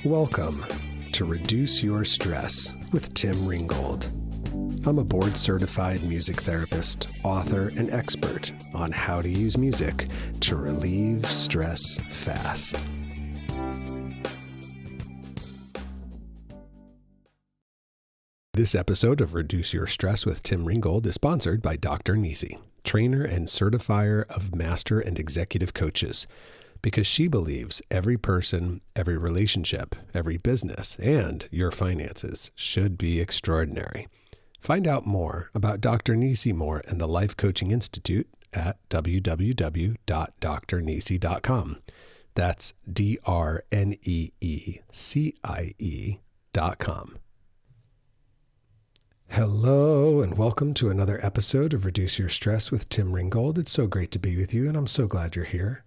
Welcome to Reduce Your Stress with Tim Ringgold. I'm a board-certified music therapist, author, and expert on how to use music to relieve stress fast. This episode of Reduce Your Stress with Tim Ringgold is sponsored by Dr. Nisi, trainer and certifier of master and executive coaches, because she believes every person, every relationship, every business, and your finances should be extraordinary. Find out more about Dr. Nisi Moore and the Life Coaching Institute at www.drnisi.com. That's DRNEECIE.com. Hello, and welcome to another episode of Reduce Your Stress with Tim Ringgold. It's so great to be with you, and I'm so glad you're here.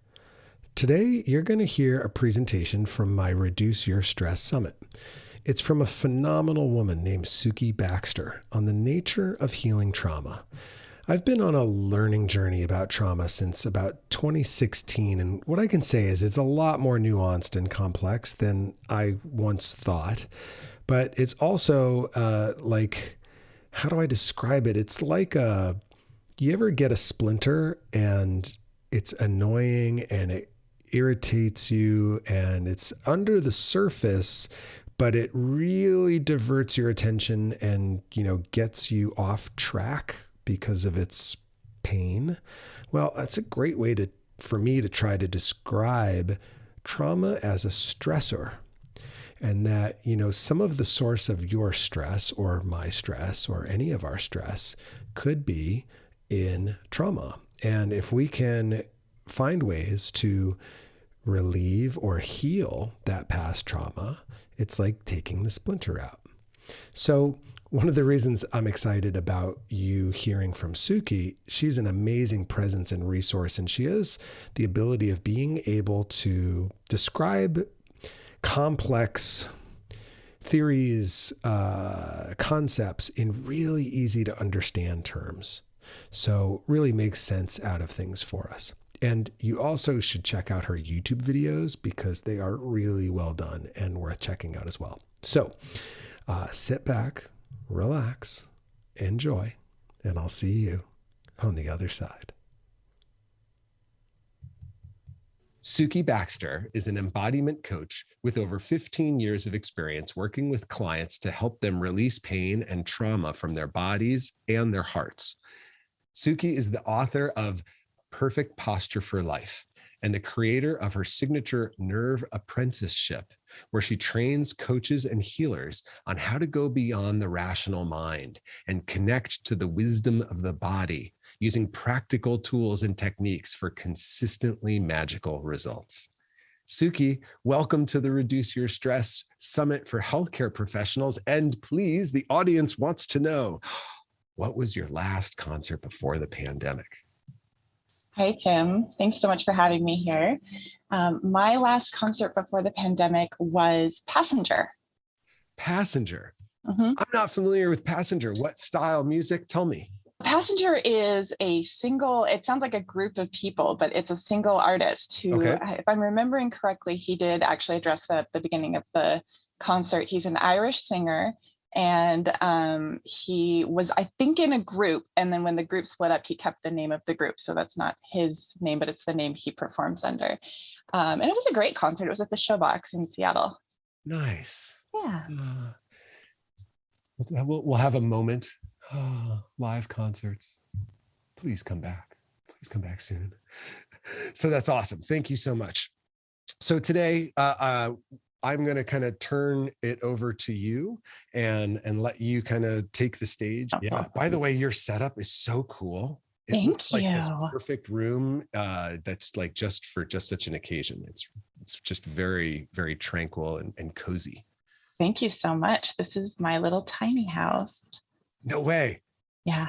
Today, you're going to hear a presentation from my Reduce Your Stress Summit. It's from a phenomenal woman named Sukie Baxter on the nature of healing trauma. I've been on a learning journey about trauma since about 2016, and what I can say is it's a lot more nuanced and complex than I once thought. But it's also how do I describe it? It's like you ever get a splinter and it's annoying and it irritates you and it's under the surface, but it really diverts your attention and, gets you off track because of its pain. Well, that's a great way for me to try to describe trauma as a stressor. And that, some of the source of your stress or my stress or any of our stress could be in trauma. And if we can find ways to relieve or heal that past trauma, it's like taking the splinter out. So one of the reasons I'm excited about you hearing from Sukie, she's an amazing presence and resource, and she has the ability of being able to describe complex theories, concepts in really easy to understand terms. So really makes sense out of things for us. And you also should check out her YouTube videos because they are really well done and worth checking out as well. So sit back, relax, enjoy, and I'll see you on the other side. Sukie Baxter is an embodiment coach with over 15 years of experience working with clients to help them release pain and trauma from their bodies and their hearts. Sukie is the author of Perfect Posture for Life and the creator of her signature Nerve Apprenticeship, where she trains coaches and healers on how to go beyond the rational mind and connect to the wisdom of the body using practical tools and techniques for consistently magical results. Sukie, welcome to the Reduce Your Stress Summit for Healthcare Professionals. And please, the audience wants to know, what was your last concert before the pandemic? Hi, Tim. Thanks so much for having me here. My last concert before the pandemic was Passenger. Passenger? Mm-hmm. I'm not familiar with Passenger. What style music? Tell me. Passenger is it sounds like a group of people, but it's a single artist who, if I'm remembering correctly, he did actually address that at the beginning of the concert. He's an Irish singer. And he was, I think, in a group. And then when the group split up, he kept the name of the group. So that's not his name, but it's the name he performs under. And it was a great concert. It was at the Showbox in Seattle. Nice. Yeah. We'll have a moment. Live concerts. Please come back. Please come back soon. So that's awesome. Thank you so much. So today, I'm going to kind of turn it over to you and let you kind of take the stage. Yeah. By the way, your setup is so cool. It looks like this perfect room that's like just for such an occasion. It's just very, very tranquil and cozy. Thank you so much. This is my little tiny house. No way. Yeah.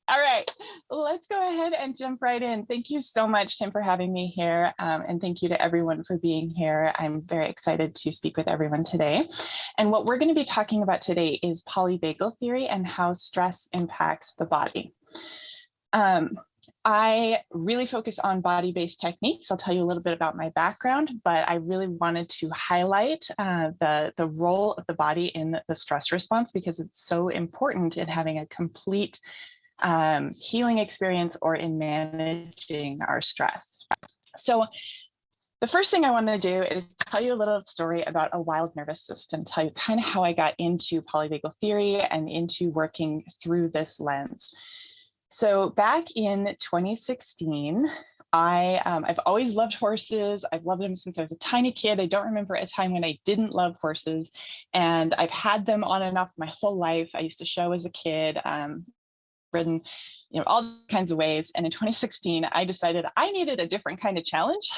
All right, let's go ahead and jump right in. Thank you so much, Tim, for having me here. And thank you to everyone for being here. I'm very excited to speak with everyone today. And what we're going to be talking about today is polyvagal theory and how stress impacts the body. I really focus on body-based techniques. I'll tell you a little bit about my background, but I really wanted to highlight the role of the body in the stress response, because it's so important in having a complete healing experience or in managing our stress. So the first thing I want to do is tell you a little story about a wild nervous system, tell you kind of how I got into polyvagal theory and into working through this lens. So back in 2016, I've always loved horses. I've loved them since I was a tiny kid. I don't remember a time when I didn't love horses, and I've had them on and off my whole life. I used to show as a kid, ridden, all kinds of ways. And in 2016, I decided I needed a different kind of challenge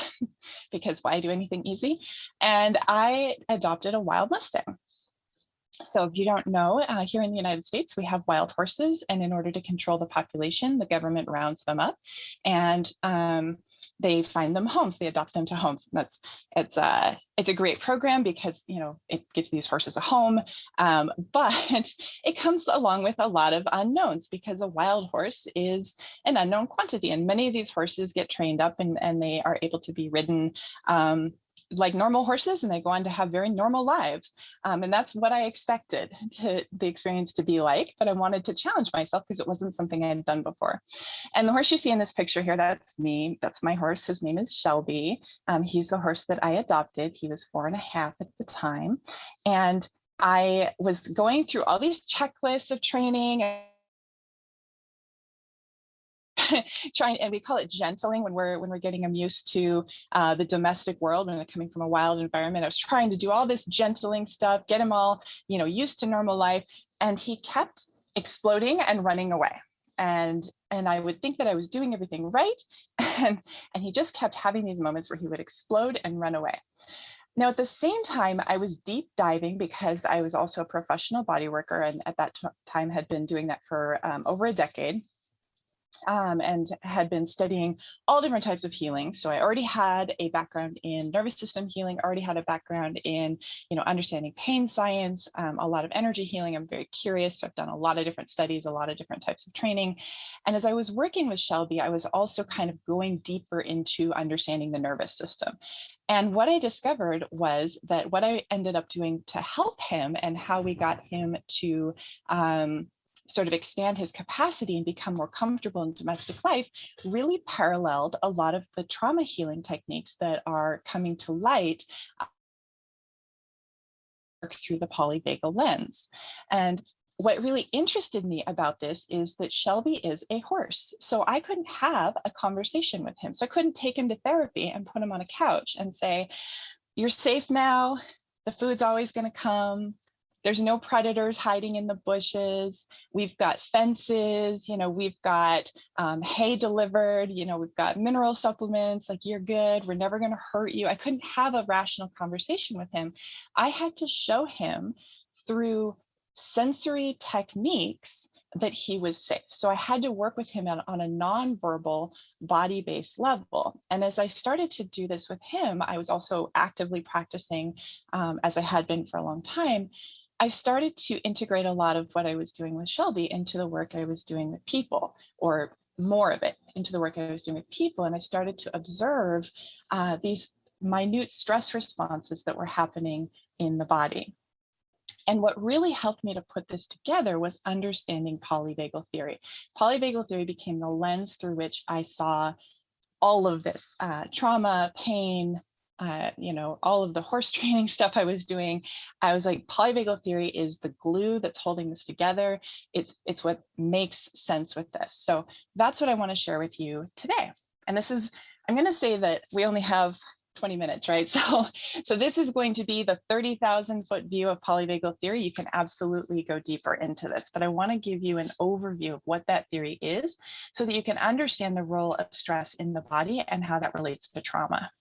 because why do anything easy? And I adopted a wild Mustang. So if you don't know, here in the United States, we have wild horses, and in order to control the population, the government rounds them up, and they find them homes. They adopt them to homes. It's a great program because it gives these horses a home, but it comes along with a lot of unknowns, because a wild horse is an unknown quantity, and many of these horses get trained up and they are able to be ridden like normal horses, and they go on to have very normal lives. And that's what I expected the experience to be like, but I wanted to challenge myself because it wasn't something I had done before. And the horse you see in this picture here, that's me. That's my horse. His name is Shelby. He's the horse that I adopted. He was 4.5 at the time. And I was going through all these checklists of training, and we call it gentling when we're getting them used to the domestic world when they're coming from a wild environment. I was trying to do all this gentling stuff, get him all used to normal life, and he kept exploding and running away. And I would think that I was doing everything right, and he just kept having these moments where he would explode and run away. Now, at the same time, I was deep diving because I was also a professional body worker, and at that time had been doing that for over a decade. And had been studying all different types of healing. So I already had a background in nervous system healing, already had a background in, understanding pain science, a lot of energy healing. I'm very curious. So I've done a lot of different studies, a lot of different types of training. And as I was working with Shelby, I was also kind of going deeper into understanding the nervous system. And what I discovered was that what I ended up doing to help him and how we got him to sort of expand his capacity and become more comfortable in domestic life really paralleled a lot of the trauma healing techniques that are coming to light through the polyvagal lens. And what really interested me about this is that Shelby is a horse. So I couldn't have a conversation with him. So I couldn't take him to therapy and put him on a couch and say, "You're safe now. The food's always going to come. There's no predators hiding in the bushes. We've got fences, we've got hay delivered, we've got mineral supplements, like you're good. We're never going to hurt you." I couldn't have a rational conversation with him. I had to show him through sensory techniques that he was safe. So I had to work with him on a nonverbal body-based level. And as I started to do this with him, I was also actively practicing, as I had been for a long time. I started to integrate a lot of what I was doing with Shelby into the work I was doing with people, or more of it into the work I was doing with people. And I started to observe these minute stress responses that were happening in the body. And what really helped me to put this together was understanding polyvagal theory. Polyvagal theory became the lens through which I saw all of this trauma, pain, all of the horse training stuff I was doing. I was like, polyvagal theory is the glue that's holding this together. It's what makes sense with this. So that's what I want to share with you today. And I'm going to say that we only have 20 minutes, right? So this is going to be the 30,000-foot view of polyvagal theory. You can absolutely go deeper into this, but I want to give you an overview of what that theory is so that you can understand the role of stress in the body and how that relates to trauma.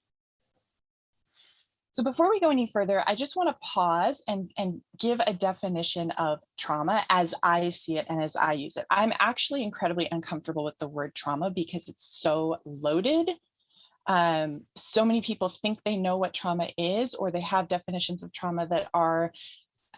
So before we go any further, I just want to pause and give a definition of trauma as I see it and as I use it. I'm actually incredibly uncomfortable with the word trauma because it's so loaded. So many people think they know what trauma is, or they have definitions of trauma that are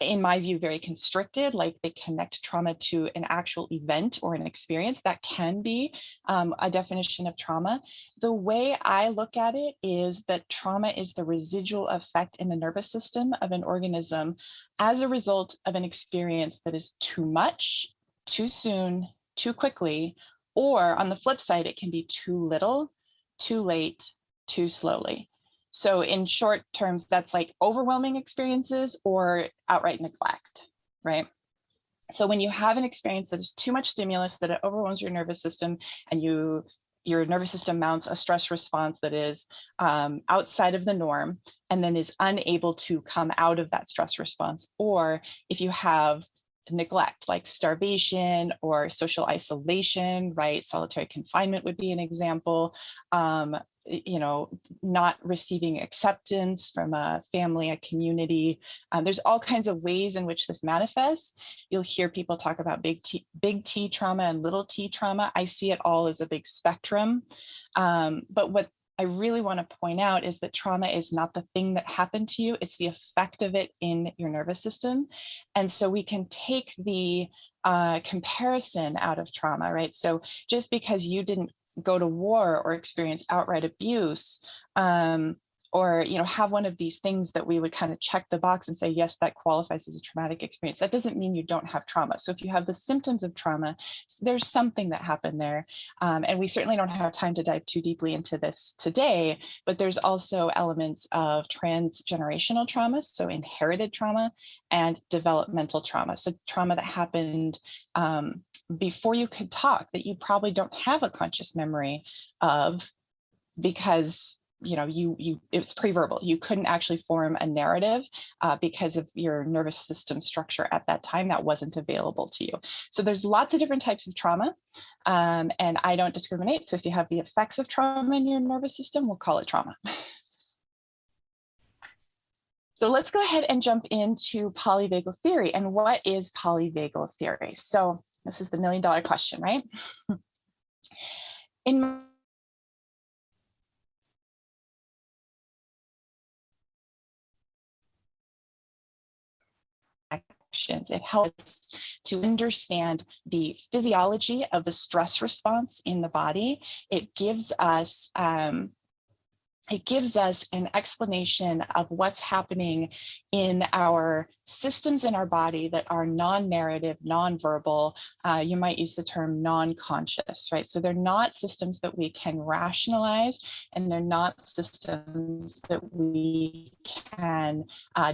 in my view, very constricted, like they connect trauma to an actual event or an experience. That can be a definition of trauma. The way I look at it is that trauma is the residual effect in the nervous system of an organism as a result of an experience that is too much, too soon, too quickly, or on the flip side, it can be too little, too late, too slowly. So in short terms, that's like overwhelming experiences or outright neglect, right? So when you have an experience that is too much stimulus, that it overwhelms your nervous system, and your nervous system mounts a stress response that is outside of the norm and then is unable to come out of that stress response. Or if you have neglect, like starvation or social isolation, right? Solitary confinement would be an example. Not receiving acceptance from a family, a community. There's all kinds of ways in which this manifests. You'll hear people talk about big T trauma and little t trauma. I see it all as a big spectrum. But what I really want to point out is that trauma is not the thing that happened to you, it's the effect of it in your nervous system. And so we can take the comparison out of trauma, right? So just because you didn't go to war or experience outright abuse, or have one of these things that we would kind of check the box and say, yes, that qualifies as a traumatic experience. That doesn't mean you don't have trauma. So if you have the symptoms of trauma, there's something that happened there. And we certainly don't have time to dive too deeply into this today, but there's also elements of transgenerational trauma, so inherited trauma, and developmental trauma. So trauma that happened before you could talk, that you probably don't have a conscious memory of, because it was pre-verbal. You couldn't actually form a narrative because of your nervous system structure at that time. That wasn't available to you. So there's lots of different types of trauma, and I don't discriminate. So if you have the effects of trauma in your nervous system, we'll call it trauma. So let's go ahead and jump into polyvagal theory. And what is polyvagal theory? So this is the million-dollar question, right? In it helps to understand the physiology of the stress response in the body. It gives us an explanation of what's happening in our systems in our body that are non-narrative, non-verbal. You might use the term non-conscious, right? So they're not systems that we can rationalize, and they're not systems that we can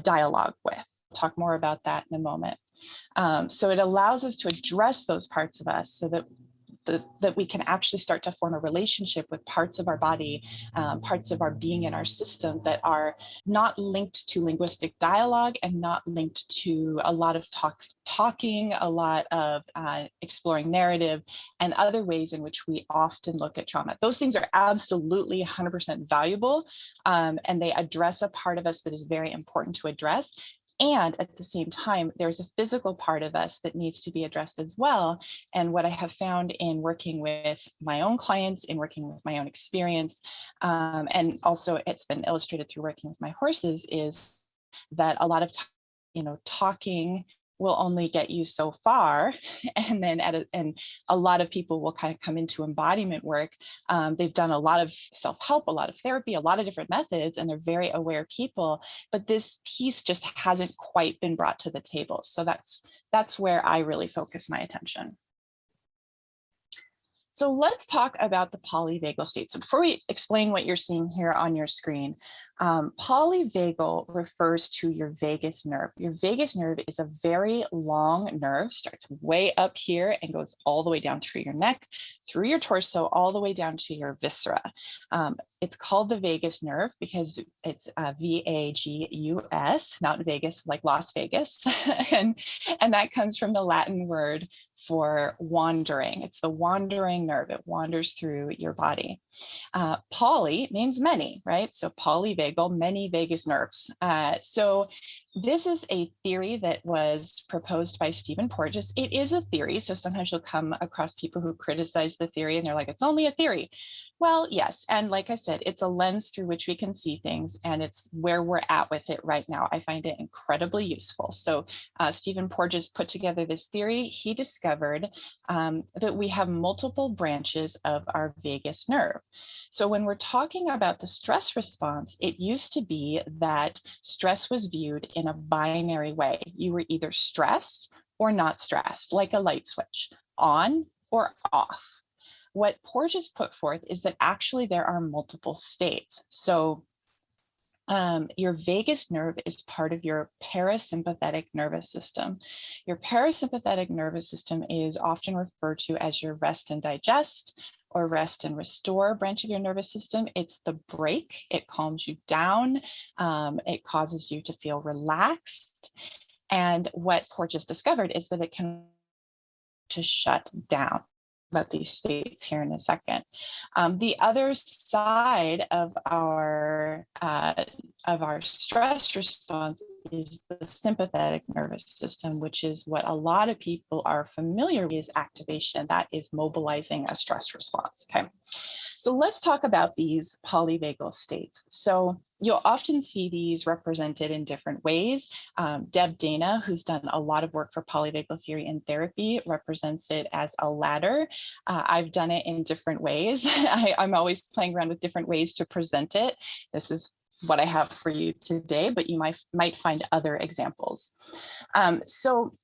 dialogue with. We'll talk more about that in a moment. So it allows us to address those parts of us so that we can actually start to form a relationship with parts of our body, parts of our being in our system that are not linked to linguistic dialogue and not linked to a lot of talking, a lot of exploring narrative, and other ways in which we often look at trauma. Those things are absolutely 100% valuable, and they address a part of us that is very important to address. And at the same time, there's a physical part of us that needs to be addressed as well. And what I have found in working with my own clients, in working with my own experience, and also it's been illustrated through working with my horses, is that a lot of talking will only get you so far. And then and a lot of people will kind of come into embodiment work. They've done a lot of self-help, a lot of therapy, a lot of different methods, and they're very aware people, but this piece just hasn't quite been brought to the table. So that's where I really focus my attention. So let's talk about the polyvagal state. So before we explain what you're seeing here on your screen, polyvagal refers to your vagus nerve. Your vagus nerve is a very long nerve, starts way up here and goes all the way down through your neck, through your torso, all the way down to your viscera. It's called the vagus nerve because it's VAGUS, not Vegas, like Las Vegas. and that comes from the Latin word for wandering. It's the wandering nerve. It wanders through your body. Poly means many, right? So polyvagal, many vagus nerves. So this is a theory that was proposed by Stephen Porges. It is a theory. So sometimes you'll come across people who criticize the theory and they're like, it's only a theory. Well, yes. And like I said, it's a lens through which we can see things, and it's where we're at with it right now. I find it incredibly useful. So, Stephen Porges put together this theory. He discovered that we have multiple branches of our vagus nerve. So, when we're talking about the stress response, it used to be that stress was viewed in a binary way. You were either stressed or not stressed, like a light switch, on or off. What Porges put forth is that actually there are multiple states. So your vagus nerve is part of your parasympathetic nervous system. Your parasympathetic nervous system is often referred to as your rest and digest or rest and restore branch of your nervous system. It's the break. It calms you down. It causes you to feel relaxed. And what Porges discovered is that it can to shut down. About these states here in a second. The other side of our stress response is the sympathetic nervous system, which is what a lot of people are familiar with, is activation. That is mobilizing a stress response. Okay, so let's talk about these polyvagal states. So you'll often see these represented in different ways. Deb Dana, who's done a lot of work for polyvagal theory and therapy, represents it as a ladder. I've done it in different ways. I'm always playing around with different ways to present it. This is what I have for you today, but you might find other examples. So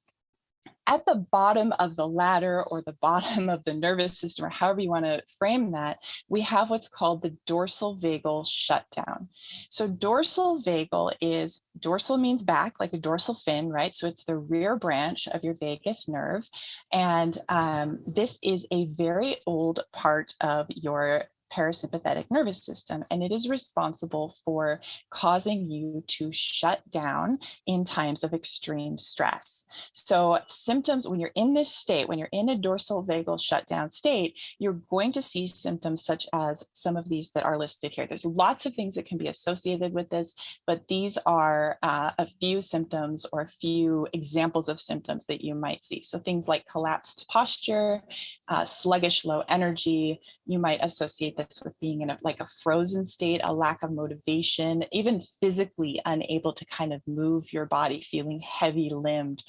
at the bottom of the ladder or the bottom of the nervous system, or however you want to frame that, we have what's called the dorsal vagal shutdown. So dorsal vagal is, dorsal means back, like a dorsal fin, right? So it's the rear branch of your vagus nerve. And this is a very old part of your parasympathetic nervous system, and it is responsible for causing you to shut down in times of extreme stress. So symptoms, when you're in this state, when you're in a dorsal vagal shutdown state, you're going to see symptoms such as some of these that are listed here. There's lots of things that can be associated with this, but these are a few symptoms or a few examples of symptoms that you might see. So things like collapsed posture, sluggish, low energy. You might associate this with being in a frozen state, a lack of motivation, even physically unable to kind of move your body, feeling heavy limbed.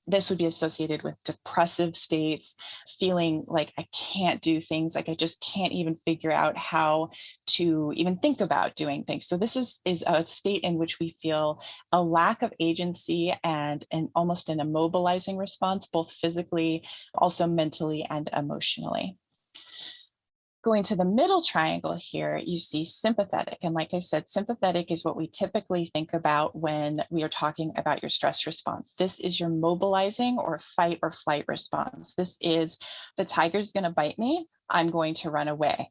This would be associated with depressive states, feeling like I can't do things, like I just can't even figure out how to even think about doing things. So this is a state in which we feel a lack of agency and almost an immobilizing response, both physically, also mentally and emotionally. Going to the middle triangle here, you see sympathetic. And like I said, sympathetic is what we typically think about when we are talking about your stress response. This is your mobilizing or fight or flight response. This is, the tiger's going to bite me, I'm going to run away.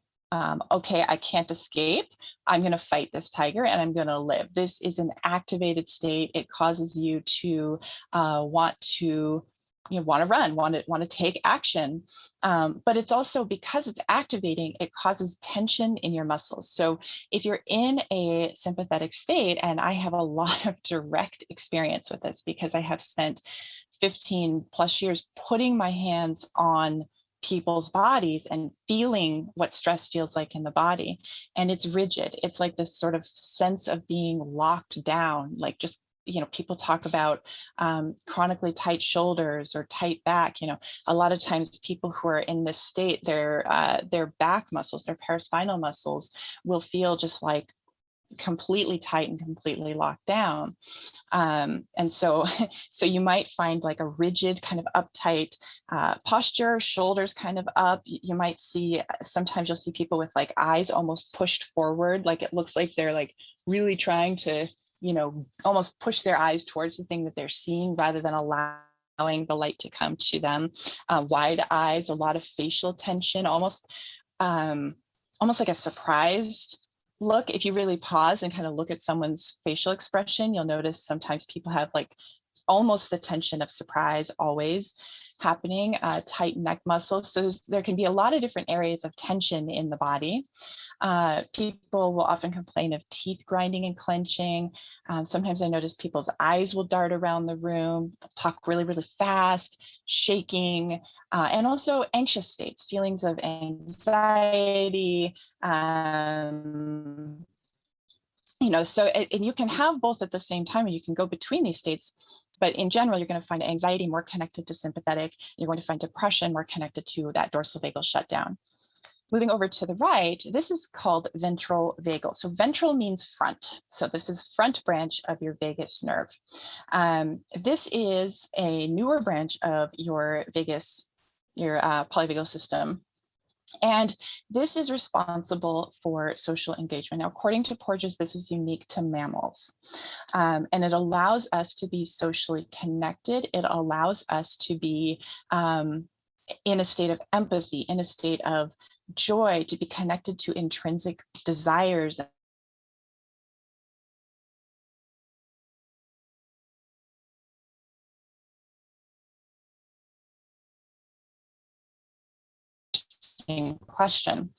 Okay, I can't escape. I'm going to fight this tiger and I'm going to live. This is an activated state. It causes you to want to run, want to take action. But it's also, because it's activating, it causes tension in your muscles. So if you're in a sympathetic state, and I have a lot of direct experience with this because I have spent 15 plus years putting my hands on people's bodies and feeling what stress feels like in the body. And it's rigid. It's like this sort of sense of being locked down, like just, people talk about chronically tight shoulders or tight back. A lot of times people who are in this state, their back muscles, their paraspinal muscles will feel just like completely tight and completely locked down. And so you might find like a rigid kind of uptight posture, shoulders kind of up. You might see, sometimes you'll see people with like eyes almost pushed forward. Like it looks like they're like really trying to, almost push their eyes towards the thing that they're seeing rather than allowing the light to come to them. Wide eyes, a lot of facial tension, almost like a surprised look. If you really pause and kind of look at someone's facial expression, you'll notice sometimes people have like almost the tension of surprise always happening, tight neck muscles. So there can be a lot of different areas of tension in the body. People will often complain of teeth grinding and clenching. Sometimes I notice people's eyes will dart around the room, talk really, really fast, shaking, and also anxious states, feelings of anxiety. So and you can have both at the same time, and you can go between these states. But in general, you're going to find anxiety more connected to sympathetic. You're going to find depression more connected to that dorsal vagal shutdown. Moving over to the right, this is called ventral vagal. So ventral means front. So this is front branch of your vagus nerve. This is a newer branch of your vagus, your polyvagal system. And this is responsible for social engagement. Now, according to Porges, this is unique to mammals. And it allows us to be socially connected. It allows us to be in a state of empathy, in a state of joy, to be connected to intrinsic desires. Question.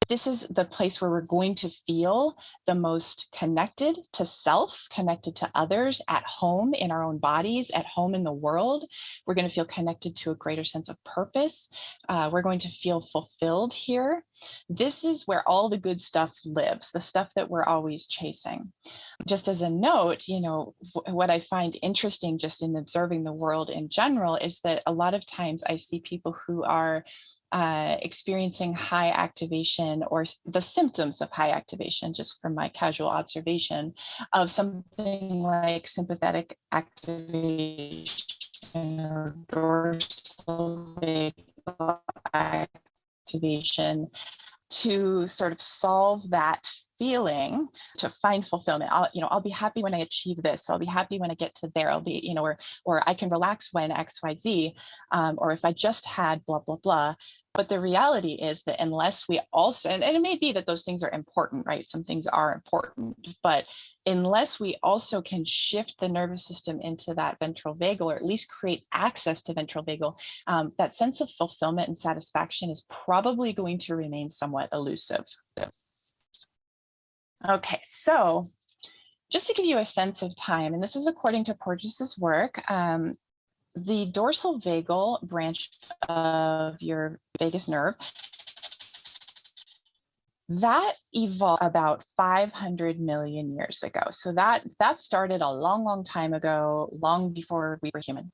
This is the place where we're going to feel the most connected to self, connected to others, at home in our own bodies, at home in the world. We're going to feel connected to a greater sense of purpose. We're going to feel fulfilled here. This is where all the good stuff lives, the stuff that we're always chasing. Just as a note, what I find interesting just in observing the world in general is that a lot of times I see people who are experiencing high activation or the symptoms of high activation, just from my casual observation of something like sympathetic activation or dorsal vagal activation, to sort of solve that feeling, to find fulfillment. I'll be happy when I achieve this. I'll be happy when I get to there. I'll be, or I can relax when X, Y, Z, or if I just had blah, blah, blah. But the reality is that unless we also, and it may be that those things are important, right? Some things are important, but unless we also can shift the nervous system into that ventral vagal, or at least create access to ventral vagal, that sense of fulfillment and satisfaction is probably going to remain somewhat elusive. Okay, so just to give you a sense of time, and this is according to Porges's work, the dorsal vagal branch of your vagus nerve, that evolved about 500 million years ago. So that started a long, long time ago, long before we were human.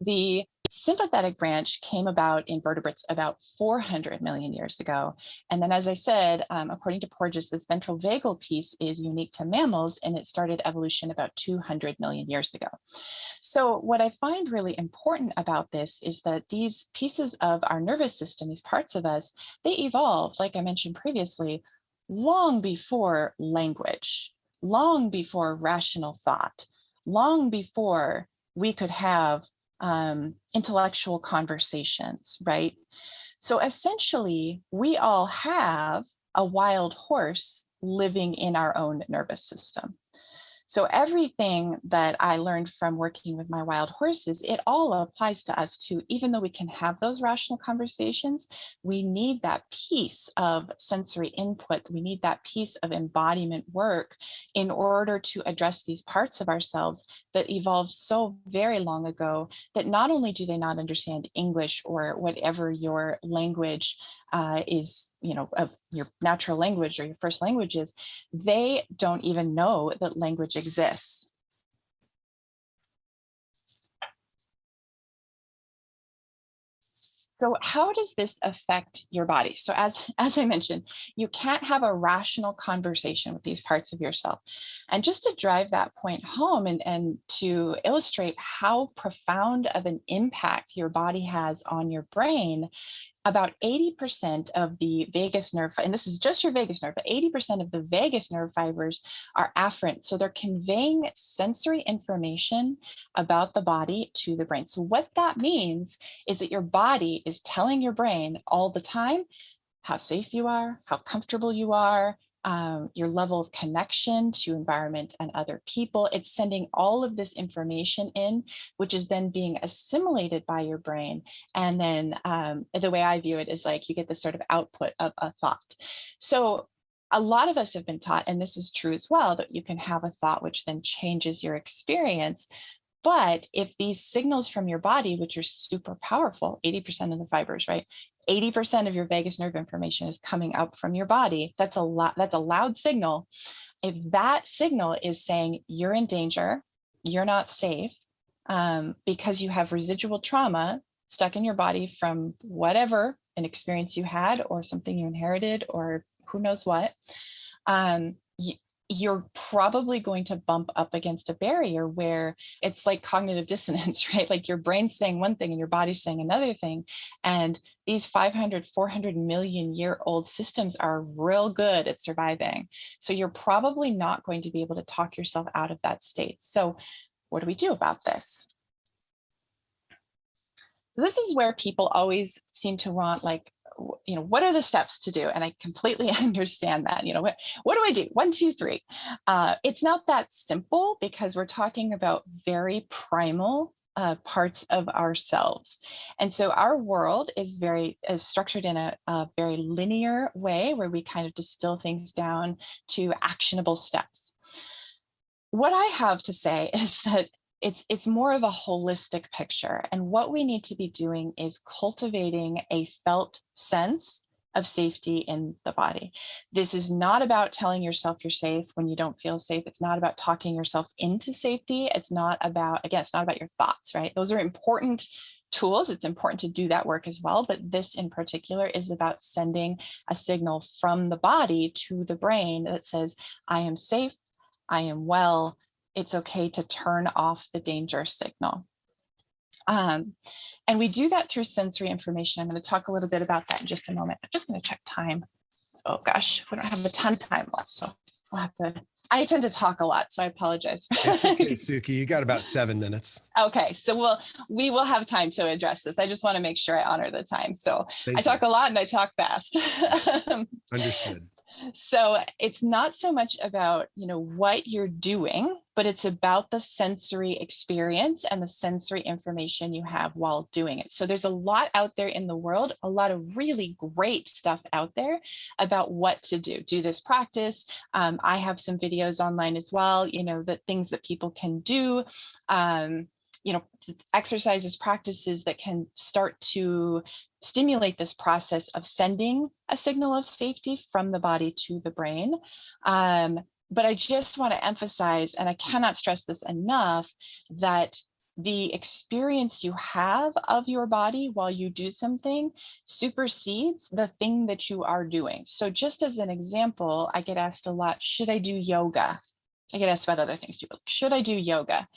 The sympathetic branch came about in vertebrates about 400 million years ago. And then, as I said, according to Porges, this ventral vagal piece is unique to mammals, and it started evolution about 200 million years ago. So what I find really important about this is that these pieces of our nervous system, these parts of us, they evolved, like I mentioned previously, long before language, long before rational thought, long before we could have intellectual conversations, right? So essentially, we all have a wild horse living in our own nervous system. So everything that I learned from working with my wild horses, it all applies to us too. Even though we can have those rational conversations, we need that piece of sensory input. We need that piece of embodiment work in order to address these parts of ourselves that evolved so very long ago, that not only do they not understand English or whatever your language is, your natural language or your first language is, they don't even know that language exists. So how does this affect your body? So as I mentioned, you can't have a rational conversation with these parts of yourself. And just to drive that point home and to illustrate how profound of an impact your body has on your brain, about 80% of the vagus nerve, and this is just your vagus nerve, but 80% of the vagus nerve fibers are afferent. So they're conveying sensory information about the body to the brain. So what that means is that your body is telling your brain all the time how safe you are, how comfortable you are, your level of connection to environment and other people. It's sending all of this information in, which is then being assimilated by your brain. And then the way I view it is like you get this sort of output of a thought. So a lot of us have been taught, and this is true as well, that you can have a thought which then changes your experience. But if these signals from your body, which are super powerful, 80% of the fibers, right? 80% of your vagus nerve information is coming up from your body. That's a lot. That's a loud signal. If that signal is saying you're in danger, you're not safe, because you have residual trauma stuck in your body from whatever an experience you had or something you inherited or who knows what, you're probably going to bump up against a barrier where it's like cognitive dissonance, right? Like your brain's saying one thing and your body's saying another thing. And these 500, 400 million year old systems are real good at surviving. So you're probably not going to be able to talk yourself out of that state. So what do we do about this? So this is where people always seem to want, like, what are the steps to do? And I completely understand that. What do I do? 1, 2, 3. It's not that simple because we're talking about very primal parts of ourselves. And so our world is structured in a very linear way where we kind of distill things down to actionable steps. What I have to say is that it's more of a holistic picture. And what we need to be doing is cultivating a felt sense of safety in the body. This is not about telling yourself you're safe when you don't feel safe. It's not about talking yourself into safety. It's not about your thoughts, right? Those are important tools. It's important to do that work as well. But this in particular is about sending a signal from the body to the brain that says, I am safe, I am well, it's okay to turn off the danger signal. And we do that through sensory information. I'm going to talk a little bit about that in just a moment. I'm just going to check time. Oh gosh, we don't have a ton of time left, so we'll have to. I tend to talk a lot, so I apologize. It's okay, Sukie. You got about 7 minutes. Okay, so we will have time to address this. I just want to make sure I honor the time. So I talk a lot and I talk fast. Understood. So it's not so much about, what you're doing, but it's about the sensory experience and the sensory information you have while doing it. So there's a lot out there in the world, a lot of really great stuff out there about what to do. Do this practice. I have some videos online as well, the things that people can do. Exercises, practices that can start to stimulate this process of sending a signal of safety from the body to the brain. But I just want to emphasize, and I cannot stress this enough, that the experience you have of your body while you do something supersedes the thing that you are doing. So just as an example, I get asked a lot, should I do yoga? I get asked about other things too, but should I do yoga?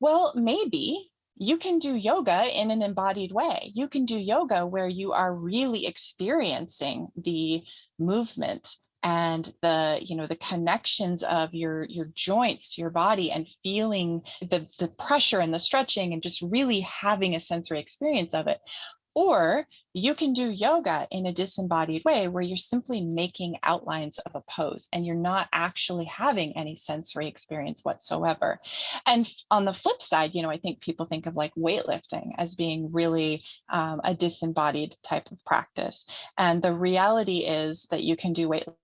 Well, maybe you can do yoga in an embodied way. You can do yoga where you are really experiencing the movement and the connections of your joints to your body and feeling the pressure and the stretching and just really having a sensory experience of it. Or you can do yoga in a disembodied way where you're simply making outlines of a pose and you're not actually having any sensory experience whatsoever. And on the flip side, I think people think of like weightlifting as being really a disembodied type of practice. And the reality is that you can do weightlifting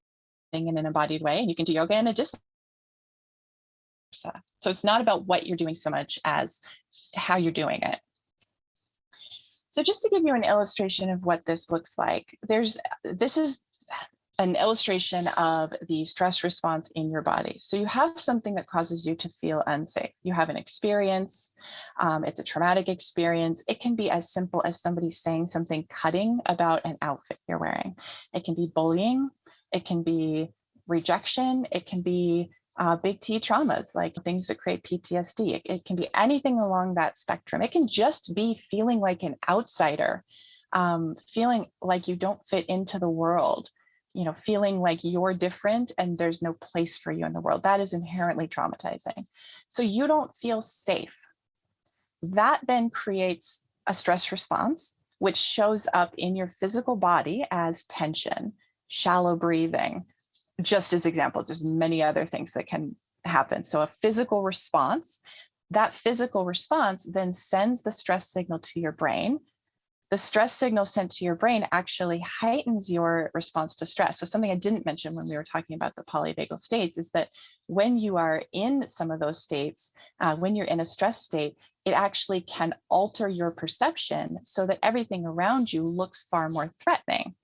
in an embodied way and you can do yoga in a disembodied. So it's not about what you're doing so much as how you're doing it. So just to give you an illustration of what this looks like, this is an illustration of the stress response in your body. So you have something that causes you to feel unsafe. You have an experience, it's a traumatic experience. It can be as simple as somebody saying something cutting about an outfit you're wearing. It can be bullying, it can be rejection, it can be big T traumas, like things that create PTSD. It can be anything along that spectrum. It can just be feeling like an outsider, feeling like you don't fit into the world, feeling like you're different and there's no place for you in the world. That is inherently traumatizing. So you don't feel safe. That then creates a stress response, which shows up in your physical body as tension, shallow breathing, just as examples. There's many other things that can happen. So a physical response, that physical response then sends the stress signal to your brain. The stress signal sent to your brain actually heightens your response to stress. So something I didn't mention when we were talking about the polyvagal states is that when you are in some of those states, when you're in a stress state, it actually can alter your perception so that everything around you looks far more threatening,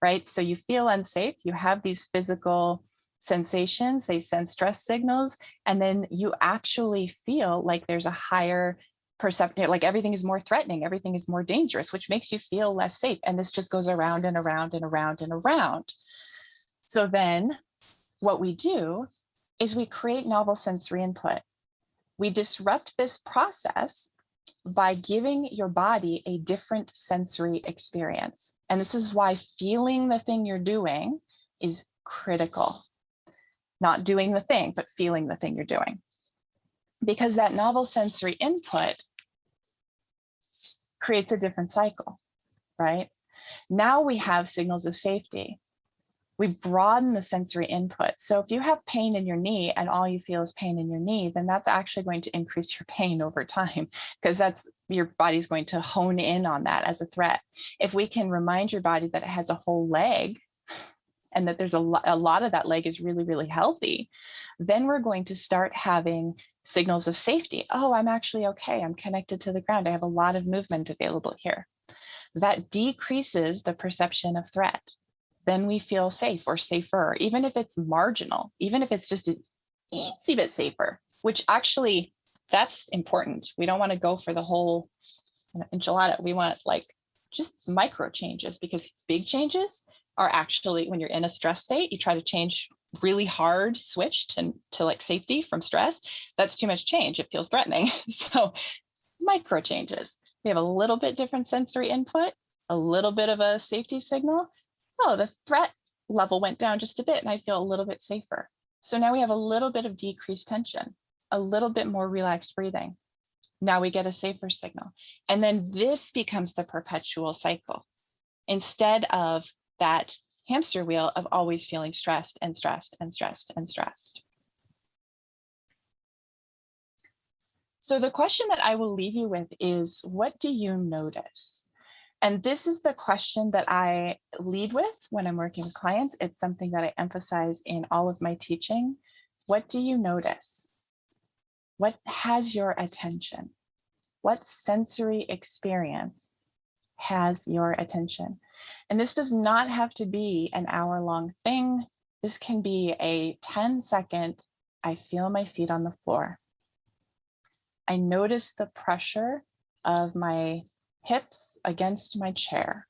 right? So you feel unsafe, you have these physical sensations, they send stress signals, and then you actually feel like there's a higher perception, like everything is more threatening, everything is more dangerous, which makes you feel less safe. And this just goes around and around and around and around. So then what we do is we create novel sensory input. We disrupt this process by giving your body a different sensory experience. And this is why feeling the thing you're doing is critical. Not doing the thing, but feeling the thing you're doing. Because that novel sensory input creates a different cycle, right? Now we have signals of safety. We broaden the sensory input. So if you have pain in your knee and all you feel is pain in your knee, then that's actually going to increase your pain over time, because that's your body's going to hone in on that as a threat. If we can remind your body that it has a whole leg and that there's a lot of that leg is really, really healthy, then we're going to start having signals of safety. Oh, I'm actually okay. I'm connected to the ground. I have a lot of movement available here. That decreases the perception of threat. Then we feel safe or safer, even if it's marginal, even if it's just an eensy bit safer, which actually that's important. We don't want to go for the whole enchilada. We want like just micro changes, because big changes are actually, when you're in a stress state, you try to change really hard switch to like safety from stress. That's too much change. It feels threatening. So micro changes. We have a little bit different sensory input, a little bit of a safety signal. Oh, the threat level went down just a bit and I feel a little bit safer. So now we have a little bit of decreased tension, a little bit more relaxed breathing. Now we get a safer signal. And then this becomes the perpetual cycle instead of that hamster wheel of always feeling stressed and stressed and stressed and stressed. So the question that I will leave you with is, what do you notice? And this is the question that I lead with when I'm working with clients. It's something that I emphasize in all of my teaching. What do you notice? What has your attention? What sensory experience has your attention? And this does not have to be an hour-long thing. This can be a 10-second, I feel my feet on the floor. I notice the pressure of my hips against my chair.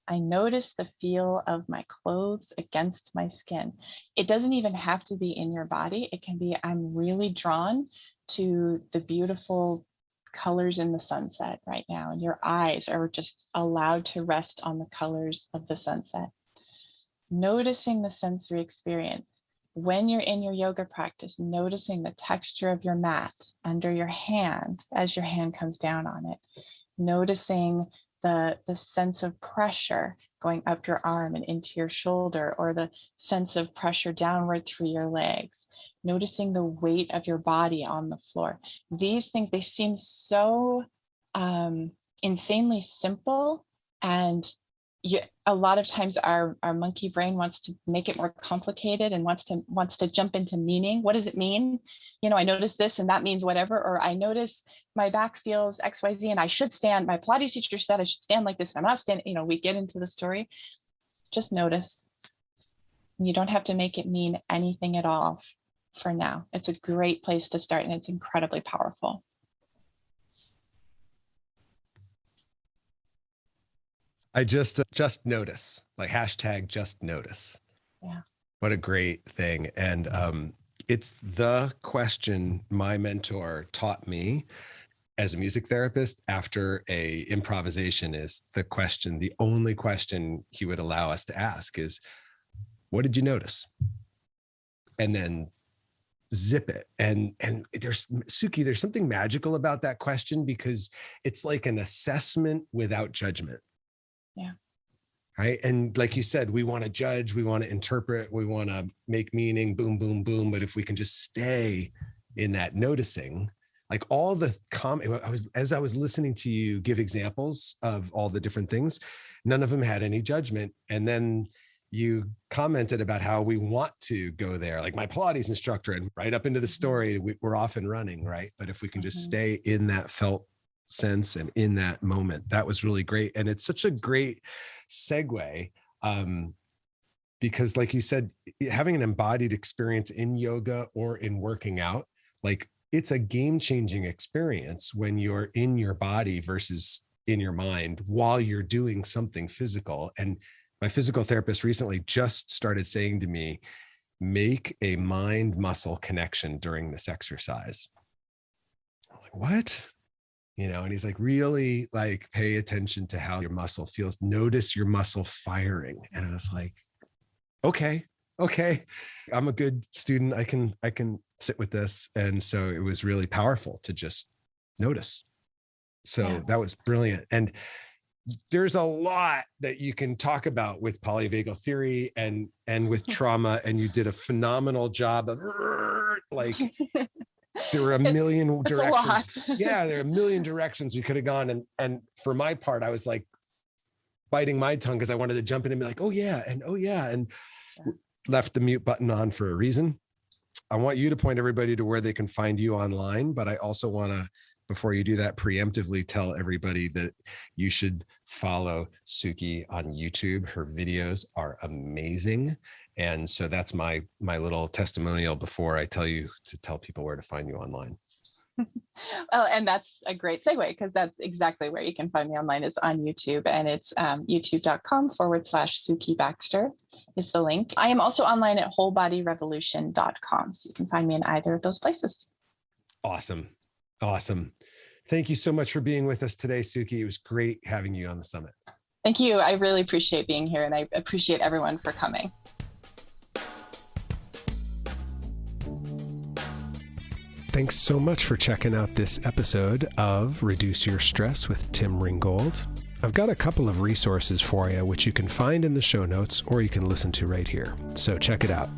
I notice the feel of my clothes against my skin. It doesn't even have to be in your body. It can be, I'm really drawn to the beautiful colors in the sunset right now, and your eyes are just allowed to rest on the colors of the sunset. Noticing the sensory experience. When you're in your yoga practice, noticing the texture of your mat under your hand as your hand comes down on it. Noticing the sense of pressure going up your arm and into your shoulder, or the sense of pressure downward through your legs. Noticing the weight of your body on the floor. These things, they seem so insanely simple, and a lot of times our monkey brain wants to make it more complicated and wants to jump into meaning. What does it mean? You know, I notice this and that means whatever, or I notice my back feels XYZ and I should stand. My Pilates teacher said I should stand like this and I'm not standing. You know, we get into the story. Just notice. You don't have to make it mean anything at all for now. It's a great place to start, and it's incredibly powerful. I just notice, like hashtag just notice. Yeah. What a great thing. And it's the question my mentor taught me as a music therapist after a improvisation is the question, the only question he would allow us to ask is, what did you notice? And then zip it. And there's, Sukie, there's something magical about that question, because it's like an assessment without judgment. Yeah. right? And like you said, we want to judge, we want to interpret, we want to make meaning, boom, boom, boom. But if we can just stay in that noticing, like all the as I was listening to you give examples of all the different things, none of them had any judgment. And then you commented about how we want to go there, like my Pilates instructor, and right up into the story, we're off and running, right? But if we can just stay in that felt sense and in that moment, that was really great. And it's such a great segue, because like you said, having an embodied experience in yoga or in working out, like it's a game-changing experience when you're in your body versus in your mind while you're doing something physical. And my physical therapist recently just started saying to me, make a mind muscle connection during this exercise. I was like, what? And he's like, really like pay attention to how your muscle feels. Notice your muscle firing. And I was like, okay. I'm a good student. I can sit with this. And so it was really powerful to just notice. So that was brilliant. And there's a lot that you can talk about with polyvagal theory and with trauma. And you did a phenomenal job of like, there were a million directions. Yeah, there are a million directions we could have gone. And for my part, I was like biting my tongue because I wanted to jump in and be like, oh yeah. And left the mute button on for a reason. I want you to point everybody to where they can find you online, but I also want to, before you do that, preemptively tell everybody that you should follow Sukie on YouTube. Her videos are amazing. And so that's my little testimonial before I tell you to tell people where to find you online. Well, and that's a great segue because that's exactly where you can find me online. It's on YouTube, and it's youtube.com/Sukie Baxter is the link. I am also online at wholebodyrevolution.com. So you can find me in either of those places. Awesome. Thank you so much for being with us today, Sukie. It was great having you on the summit. Thank you. I really appreciate being here, and I appreciate everyone for coming. Thanks so much for checking out this episode of Reduce Your Stress with Tim Ringgold. I've got a couple of resources for you, which you can find in the show notes or you can listen to right here. So check it out.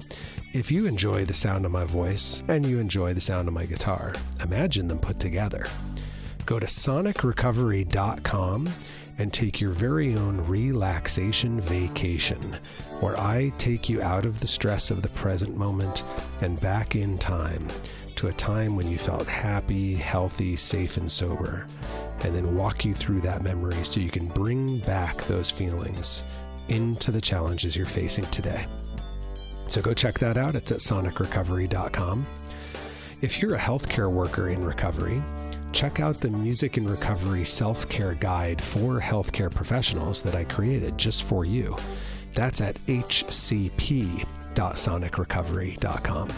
If you enjoy the sound of my voice and you enjoy the sound of my guitar, imagine them put together. Go to sonicrecovery.com and take your very own relaxation vacation, where I take you out of the stress of the present moment and back in time to a time when you felt happy, healthy, safe, and sober, and then walk you through that memory so you can bring back those feelings into the challenges you're facing today. So go check that out. It's at sonicrecovery.com. If you're a healthcare worker in recovery, check out the Music in Recovery Self-Care Guide for healthcare professionals that I created just for you. That's at hcp.sonicrecovery.com.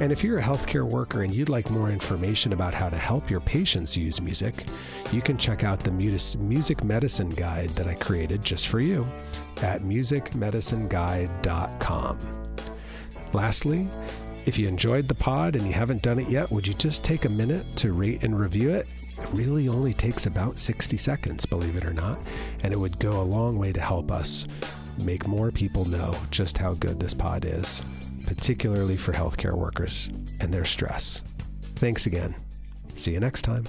And if you're a healthcare worker and you'd like more information about how to help your patients use music, you can check out the Music Medicine Guide that I created just for you at musicmedicineguide.com. Lastly, if you enjoyed the pod and you haven't done it yet, would you just take a minute to rate and review it? It really only takes about 60 seconds, believe it or not, and it would go a long way to help us make more people know just how good this pod is, particularly for healthcare workers and their stress. Thanks again. See you next time.